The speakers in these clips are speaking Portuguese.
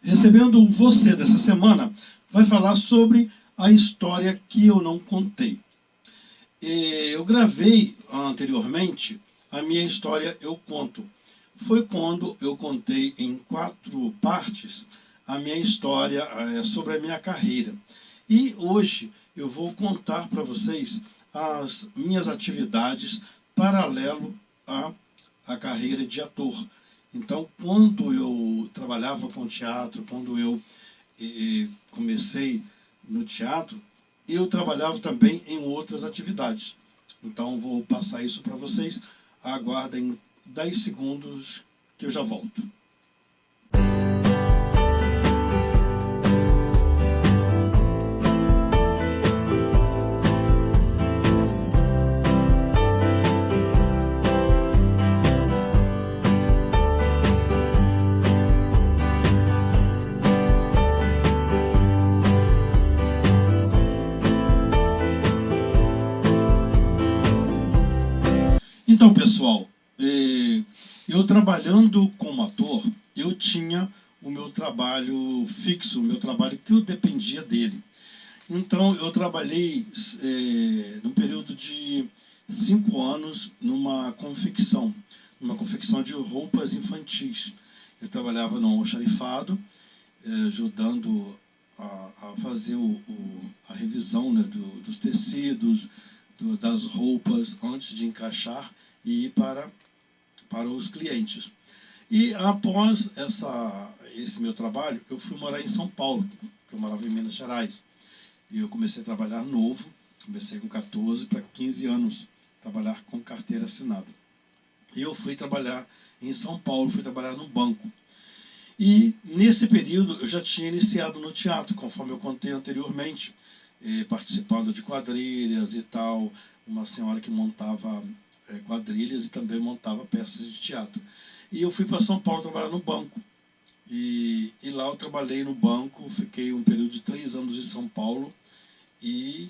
Recebendo você dessa semana vai falar sobre a história que eu não contei. Eu gravei anteriormente a minha história Eu Conto. Foi quando eu contei em 4 partes a minha história sobre a minha carreira. E hoje eu vou contar para vocês as minhas atividades paralelo à carreira de ator. Então, quando eu trabalhava com teatro, quando eu comecei no teatro, eu trabalhava também em outras atividades. Então, vou passar isso para vocês. Aguardem 10 segundos que eu já volto. Então, pessoal, eu trabalhando como ator, eu tinha o meu trabalho fixo, o meu trabalho que eu dependia dele. Então, eu trabalhei num período de 5 anos numa confecção de roupas infantis. Eu trabalhava no almoxarifado, ajudando a fazer a revisão, né, dos tecidos, das roupas, antes de encaixar e ir para os clientes. E após esse meu trabalho, eu fui morar em São Paulo, que eu morava em Minas Gerais. E eu comecei a trabalhar novo, comecei com 14 para 15 anos, trabalhar com carteira assinada. E eu fui trabalhar em São Paulo, fui trabalhar num banco. E nesse período eu já tinha iniciado no teatro, conforme eu contei anteriormente, participando de quadrilhas e tal, uma senhora que montava quadrilhas e também montava peças de teatro. E eu fui para São Paulo trabalhar no banco. E lá eu trabalhei no banco, fiquei um período de 3 anos em São Paulo e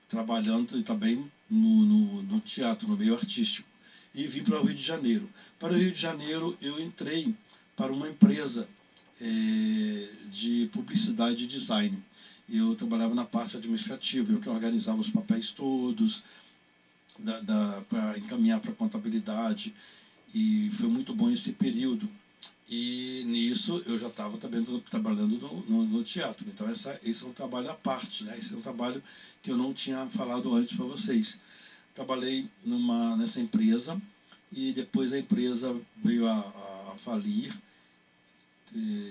trabalhando também no teatro, no meio artístico. E vim para o Rio de Janeiro. Para o Rio de Janeiro eu entrei para uma empresa de publicidade e design. Eu trabalhava na parte administrativa, eu que organizava os papéis todos, para encaminhar para a contabilidade, e foi muito bom esse período. E nisso eu já estava também trabalhando no teatro. Então esse é um trabalho à parte, né? Esse é um trabalho que eu não tinha falado antes para vocês. Trabalhei nessa empresa e depois a empresa veio a falir,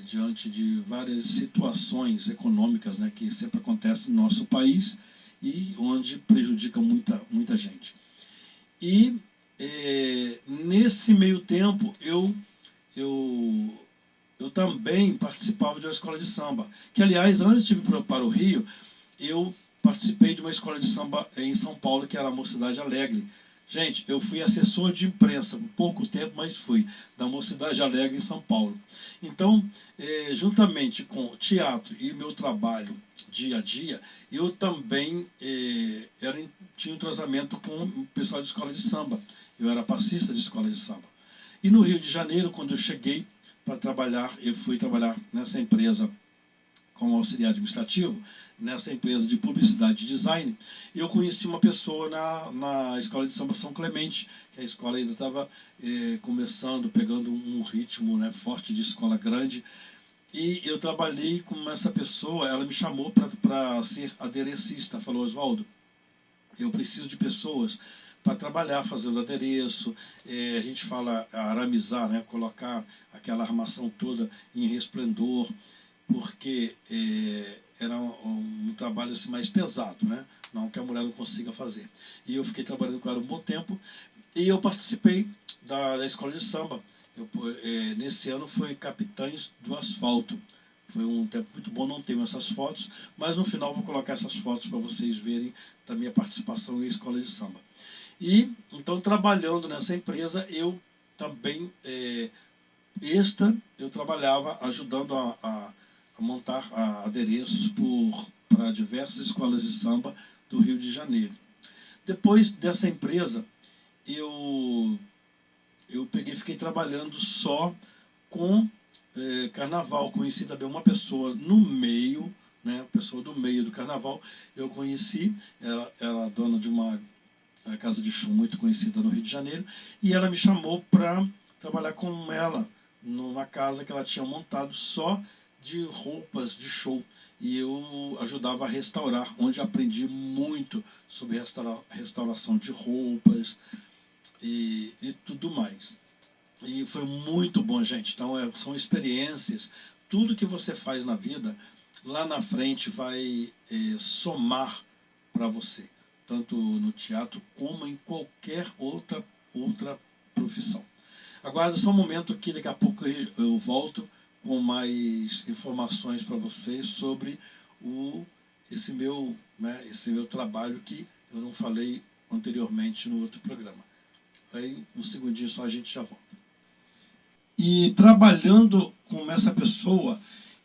diante de várias situações econômicas, né, que sempre acontecem no nosso país e onde prejudica muita gente. E nesse meio tempo eu também participava de uma escola de samba, que aliás, antes de vir para o Rio, eu participei de uma escola de samba em São Paulo, que era a Mocidade Alegre. Gente, eu fui assessor de imprensa por pouco tempo, mas fui da Mocidade Alegre em São Paulo. Então, juntamente com o teatro e meu trabalho dia a dia, eu também tinha um entrosamento com o pessoal de escola de samba. Eu era passista de escola de samba. E no Rio de Janeiro, quando eu cheguei para trabalhar, eu fui trabalhar nessa empresa como auxiliar administrativo, nessa empresa de publicidade e design, eu conheci uma pessoa na escola de samba São Clemente, que a escola ainda estava começando, pegando um ritmo, né, forte de escola grande, e eu trabalhei com essa pessoa. Ela me chamou para ser aderecista, falou: Oswaldo, eu preciso de pessoas para trabalhar fazendo adereço, a gente fala aramizar, né, colocar aquela armação toda em resplendor, porque era um trabalho assim, mais pesado, né? Não que a mulher não consiga fazer. E eu fiquei trabalhando com ela um bom tempo e eu participei da escola de samba. Nesse ano foi Capitães do Asfalto. Foi um tempo muito bom, não tenho essas fotos, mas no final vou colocar essas fotos para vocês verem da minha participação em escola de samba. E então, trabalhando nessa empresa, eu também eu trabalhava ajudando a montar adereços para diversas escolas de samba do Rio de Janeiro. Depois dessa empresa, eu fiquei trabalhando só com carnaval. Conheci também uma pessoa no meio, né, pessoa do meio do carnaval. Eu conheci, ela era dona de uma casa de show muito conhecida no Rio de Janeiro, e ela me chamou para trabalhar com ela numa casa que ela tinha montado só de roupas de show. E eu ajudava a restaurar, onde aprendi muito sobre restauração de roupas e tudo mais. E foi muito bom, gente. Então, são experiências. Tudo que você faz na vida, lá na frente vai somar para você, tanto no teatro como em qualquer outra profissão. Aguarda só um momento que daqui a pouco eu volto com mais informações para vocês sobre esse meu trabalho que eu não falei anteriormente no outro programa. Aí, um segundinho só, a gente já volta. E trabalhando com essa pessoa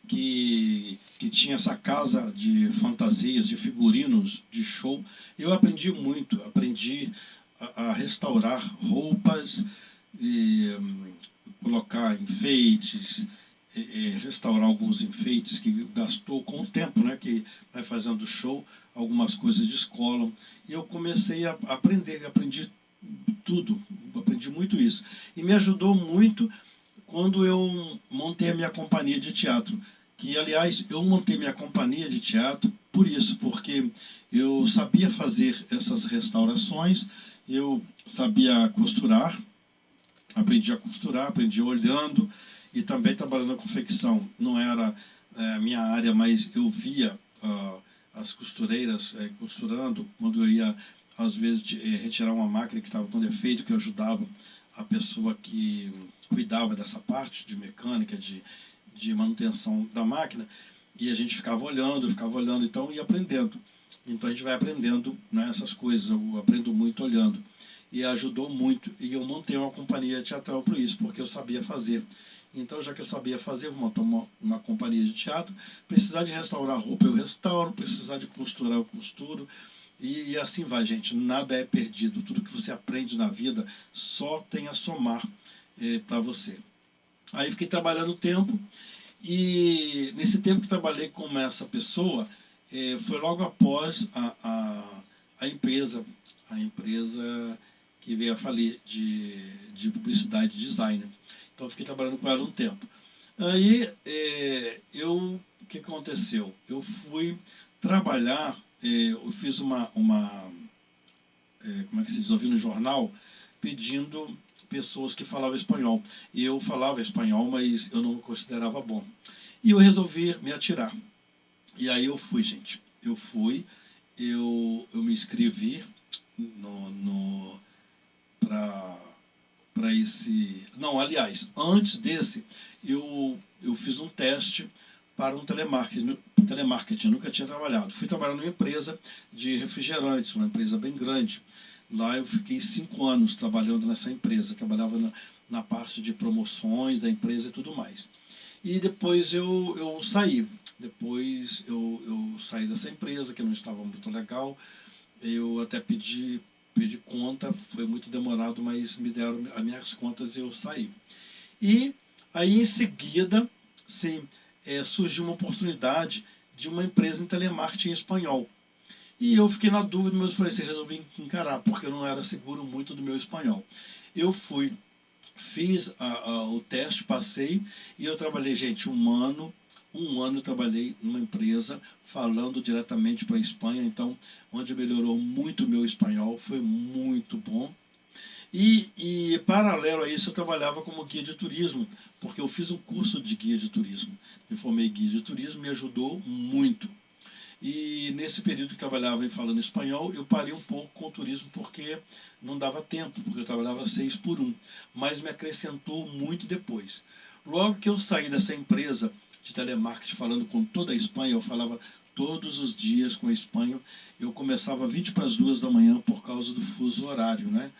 que tinha essa casa de fantasias, de figurinos, de show, eu aprendi muito. Aprendi a restaurar roupas, e, colocar enfeites, restaurar alguns enfeites que gastou com o tempo, né, que vai fazendo show, algumas coisas descolam. E eu comecei a aprender, aprendi tudo, aprendi muito isso. E me ajudou muito quando eu montei a minha companhia de teatro. Que, aliás, eu montei minha companhia de teatro por isso, porque eu sabia fazer essas restaurações, eu sabia costurar, aprendi olhando, e também trabalhando na confecção. Não era minha área, mas eu via as costureiras costurando, quando eu ia, às vezes, retirar uma máquina que estava com defeito, que eu ajudava a pessoa que cuidava dessa parte de mecânica, de manutenção da máquina, e a gente ficava olhando, então ia aprendendo. Então a gente vai aprendendo, né, essas coisas, eu aprendo muito olhando. E ajudou muito, e eu montei uma companhia teatral por isso, porque eu sabia fazer. Então, já que eu sabia fazer, vou montar uma companhia de teatro. Precisar de restaurar roupa, eu restauro. Precisar de costurar, eu costuro. E assim vai, gente. Nada é perdido. Tudo que você aprende na vida só tem a somar para você. Aí fiquei trabalhando tempo. E nesse tempo que trabalhei com essa pessoa, foi logo após a empresa que veio a falir de publicidade e design. Então, eu fiquei trabalhando com ela um tempo. Aí, o que aconteceu? Eu fui trabalhar, eu fiz como é que se diz, ouvi no jornal, pedindo pessoas que falavam espanhol. E eu falava espanhol, mas eu não me considerava bom. E eu resolvi me atirar. E aí eu fui, gente. Eu me inscrevi para esse. Não, aliás, antes desse, eu fiz um teste para um telemarketing. Nunca tinha trabalhado. Fui trabalhar numa empresa de refrigerantes, uma empresa bem grande. Lá eu fiquei 5 anos trabalhando nessa empresa. Trabalhava na parte de promoções da empresa e tudo mais. E depois eu saí. Depois eu saí dessa empresa, que não estava muito legal. Eu até pedi conta, foi muito demorado, mas me deram as minhas contas e eu saí. E aí, em seguida, sim, surgiu uma oportunidade de uma empresa em telemarketing em espanhol. E eu fiquei na dúvida, mas eu falei assim, resolvi encarar, porque eu não era seguro muito do meu espanhol. Eu fui, fiz o teste, passei, e eu trabalhei, gente, um ano eu trabalhei numa empresa falando diretamente para a Espanha, então, onde melhorou muito o meu espanhol, foi muito bom. E paralelo a isso, eu trabalhava como guia de turismo, porque eu fiz um curso de guia de turismo. Me formei guia de turismo, me ajudou muito. E nesse período que trabalhava em falando espanhol, eu parei um pouco com o turismo porque não dava tempo, porque eu trabalhava 6 por 1. Mas me acrescentou muito depois. Logo que eu saí dessa empresa de telemarketing falando com toda a Espanha, eu falava todos os dias com a Espanha. Eu começava 20 para as 2 da manhã por causa do fuso horário, né?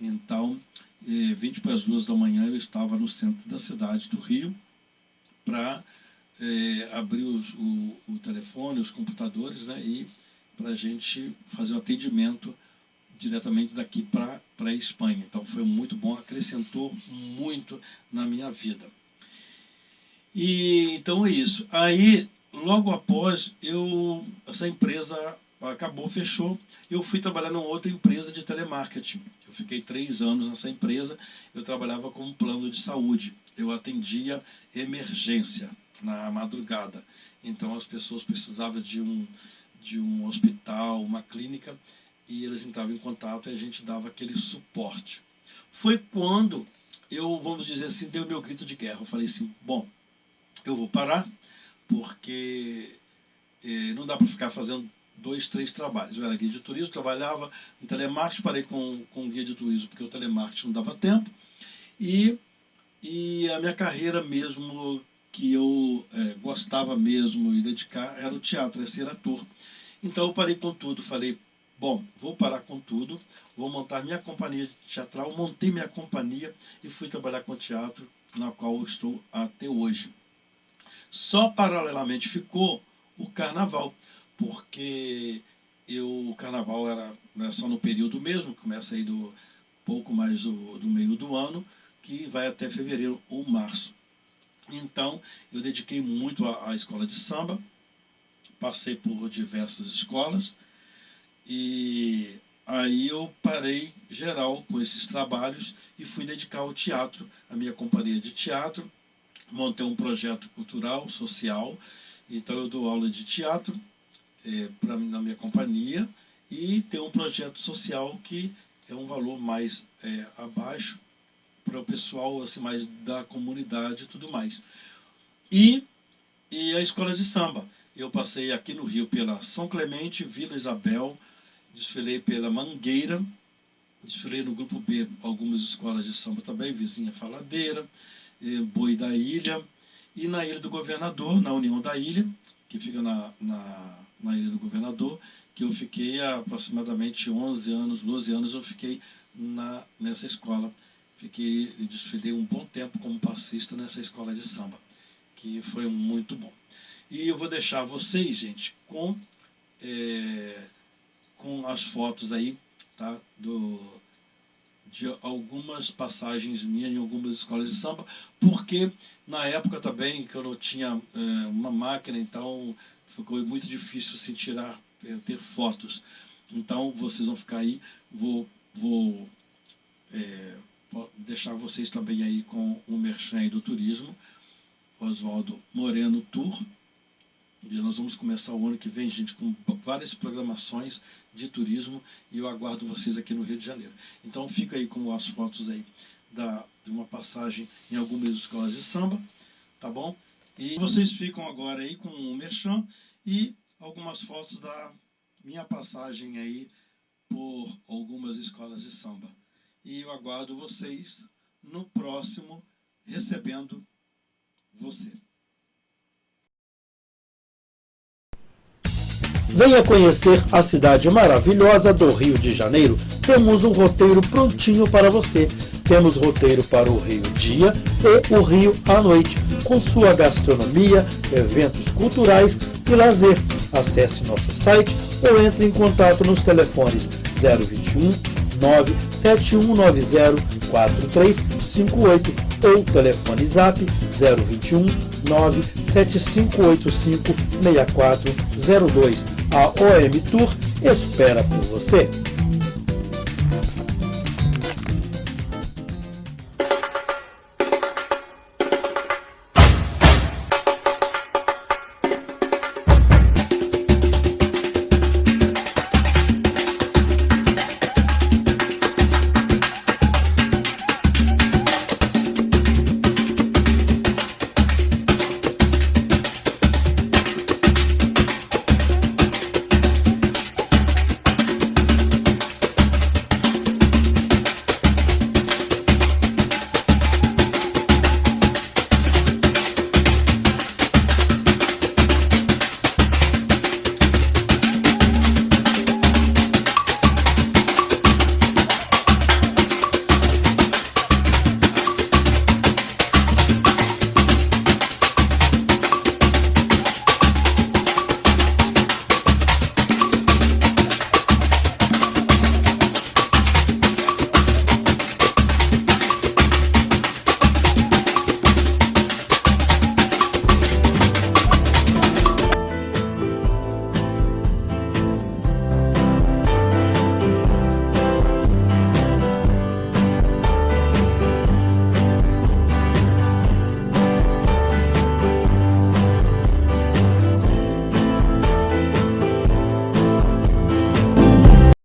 Então, 20 para as 2 da manhã eu estava no centro da cidade do Rio para abrir o telefone, os computadores, né, e para a gente fazer o atendimento diretamente daqui para a Espanha. Então foi muito bom, acrescentou muito na minha vida. E então é isso. Aí, logo após, essa empresa acabou, fechou. Eu fui trabalhar numa outra empresa de telemarketing. Eu fiquei 3 anos nessa empresa. Eu trabalhava com um plano de saúde. Eu atendia emergência na madrugada. Então as pessoas precisavam de um hospital, uma clínica, e eles entravam em contato e a gente dava aquele suporte. Foi quando eu, vamos dizer assim, dei o meu grito de guerra. Eu falei assim, bom, eu vou parar, porque não dá para ficar fazendo 2, 3 trabalhos. Eu era guia de turismo, trabalhava em telemarketing, parei com guia de turismo, porque o telemarketing não dava tempo, e a minha carreira mesmo, que eu gostava mesmo e dedicar, era o teatro, era ser ator. Então eu parei com tudo, falei, bom, vou parar com tudo, vou montar minha companhia teatral, montei minha companhia e fui trabalhar com teatro, na qual eu estou até hoje. Só paralelamente ficou o carnaval, porque o carnaval era só no período mesmo, começa aí do pouco mais do meio do ano, que vai até fevereiro ou março. Então, eu dediquei muito à escola de samba, passei por diversas escolas, e aí eu parei geral com esses trabalhos e fui dedicar ao teatro, a minha companhia de teatro, montei um projeto cultural, social, então eu dou aula de teatro na minha companhia, e tem um projeto social que é um valor mais abaixo, para o pessoal assim, mais da comunidade e tudo mais. E a escola de samba. Eu passei aqui no Rio pela São Clemente, Vila Isabel, desfilei pela Mangueira, desfilei no grupo B algumas escolas de samba também, Vizinha Faladeira, Boi da Ilha, e na Ilha do Governador, na União da Ilha, que fica na Ilha do Governador, que eu fiquei há aproximadamente 11 anos, 12 anos, eu fiquei nessa escola. Desfilei um bom tempo como passista nessa escola de samba, que foi muito bom. E eu vou deixar vocês, gente, com as fotos aí, tá? De algumas passagens minhas em algumas escolas de samba, porque na época também que eu não tinha uma máquina, então ficou muito difícil se ter fotos. Então vocês vão ficar aí, vou deixar vocês também aí com o merchan aí do turismo, Oswaldo Moreno Tour. E nós vamos começar o ano que vem, gente, com várias programações de turismo, e eu aguardo vocês aqui no Rio de Janeiro. Então fica aí com as fotos aí de uma passagem em algumas escolas de samba, tá bom? E vocês ficam agora aí com o merchan e algumas fotos da minha passagem aí por algumas escolas de samba. E eu aguardo vocês no próximo Recebendo Você. Venha conhecer a cidade maravilhosa do Rio de Janeiro. Temos um roteiro prontinho para você. Temos roteiro para o Rio dia e o Rio à noite, com sua gastronomia, eventos culturais e lazer. Acesse nosso site ou entre em contato nos telefones 021 97190 4358 ou telefone zap 021 97585 6402. A OM Tour espera por você.